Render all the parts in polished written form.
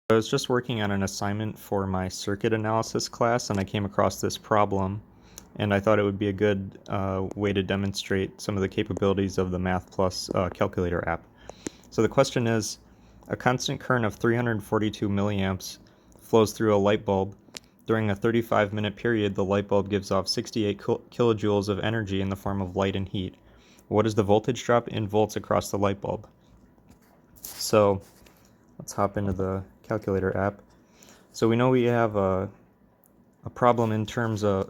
I was just working on an assignment for my circuit analysis class, and I came across this problem, and I thought it would be a good way to demonstrate some of the capabilities of the Math Plus calculator app. So the question is, a constant current of 342 milliamps flows through a light bulb. During a 35-minute period, the light bulb gives off 68 kilojoules of energy in the form of light and heat. What is the voltage drop in volts across the light bulb? So let's hop into the calculator app. So we know we have a problem in terms of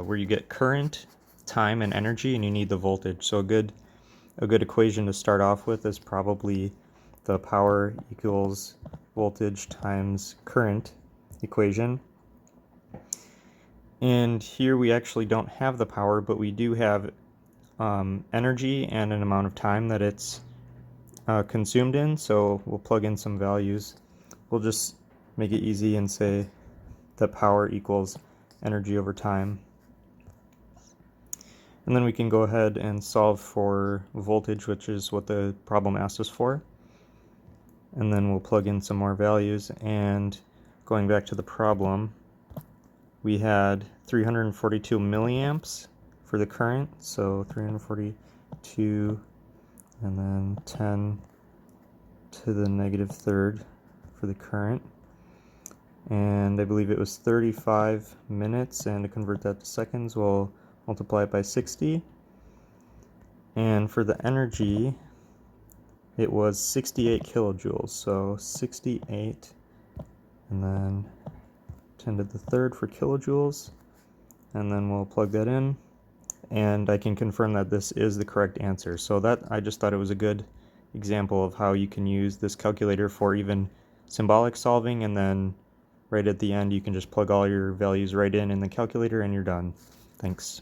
where you get current, time, and energy, and you need the voltage. So a good equation to start off with is probably the power equals voltage times current equation. And here we actually don't have the power, but we do have energy and an amount of time that it's consumed in. So we'll plug in some values. We'll just make it easy and say that power equals energy over time. And then we can go ahead and solve for voltage, which is what the problem asked us for. And then we'll plug in some more values. And going back to the problem, we had 342 milliamps for the current. So 342 and then 10 to the negative third for the current. And I believe it was 35 minutes, and to convert that to seconds, we'll multiply it by 60. And for the energy, it was 68 kilojoules, so 68, and then 10 to the third for kilojoules, and then we'll plug that in, and I can confirm that this is the correct answer. So that, I just thought it was a good example of how you can use this calculator for even symbolic solving, and then right at the end you can just plug all your values right in the calculator and you're done. Thanks.